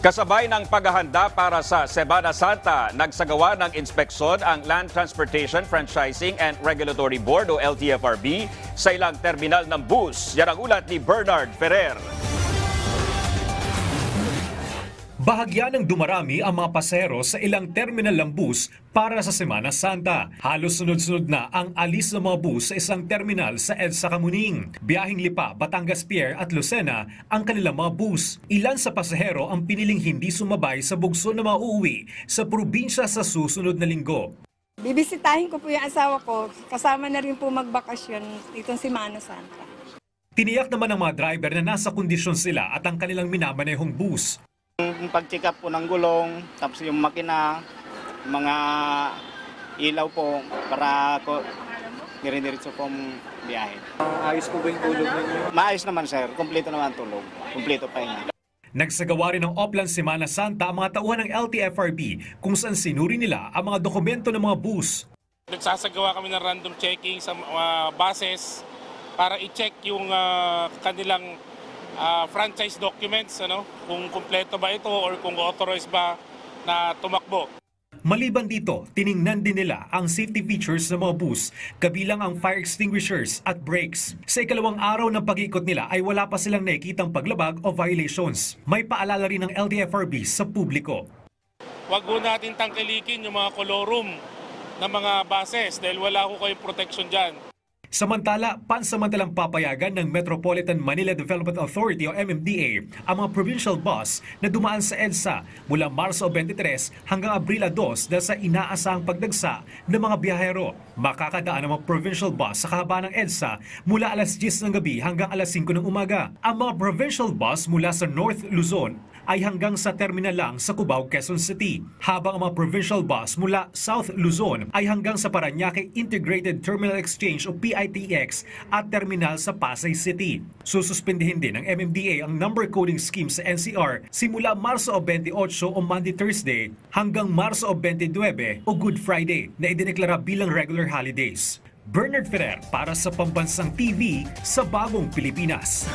Kasabay ng paghahanda para sa Semana Santa, nagsagawa ng inspeksyon ang Land Transportation Franchising and Regulatory Board o LTFRB sa ilang terminal ng bus. Yan ang ulat ni Bernard Ferrer. Bahagya ng dumarami ang mga pasahero sa ilang terminal ng bus para sa Semana Santa. Halos sunod-sunod na ang alis ng mga bus sa isang terminal sa EDSA Kamuning. Biyaheng Lipa, Batangas Pier at Lucena ang kanilang mga bus. Ilan sa pasahero ang piniling hindi sumabay sa bugso na mauuwi sa probinsya sa susunod na linggo. Bibisitahin ko po yung asawa ko, kasama na rin po magbakasyon itong Semana Santa. Tiniyak naman ng mga driver na nasa kondisyon sila at ang kanilang minamanehong bus. Yung pag-check up po ng gulong, tapos yung makina, mga ilaw po para dire-diretso pong biyahe. Ayos po ba yung tulog ninyo? Maayos naman sir, kumpleto naman tulog, kumpleto pa yun. Nagsagawa rin ng Oplan Semana Santa ang mga tauhan ng LTFRB kung saan sinuri nila ang mga dokumento ng mga bus. Nagsasagawa kami ng random checking sa mga buses para i-check yung kanilang franchise documents, kung kumpleto ba ito or kung authorized ba na tumakbo. Maliban dito, tiningnan din nila ang safety features ng mga bus, kabilang ang fire extinguishers at brakes. Sa ikalawang araw ng pag-ikot nila ay wala pa silang nakikitang paglabag o violations. May paalala rin ng LTFRB sa publiko. Huwag ho natin tangkilikin yung mga kolorum ng mga buses dahil wala ho kayong protection dyan. Samantala, pansamantalang papayagan ng Metropolitan Manila Development Authority o MMDA ang mga provincial bus na dumaan sa EDSA mula Marso 23 hanggang Abril 2 dahil sa inaasahang pagdagsa ng mga biyahero. Makakadaan ang mga provincial bus sa kahabaan ng EDSA mula alas 10 ng gabi hanggang alas 5 ng umaga. Ang mga provincial bus mula sa North Luzon ay hanggang sa terminal lang sa Cubao, Quezon City. Habang ang mga provincial bus mula South Luzon ay hanggang sa Parañaque Integrated Terminal Exchange o PITX at terminal sa Pasay City. Sususpindihin din ng MMDA ang number coding scheme sa NCR simula Marso 28 o Monday-Thursday hanggang Marso 29 o Good Friday na idineklara bilang regular holidays. Bernard Ferrer para sa Pambansang TV sa Bagong Pilipinas.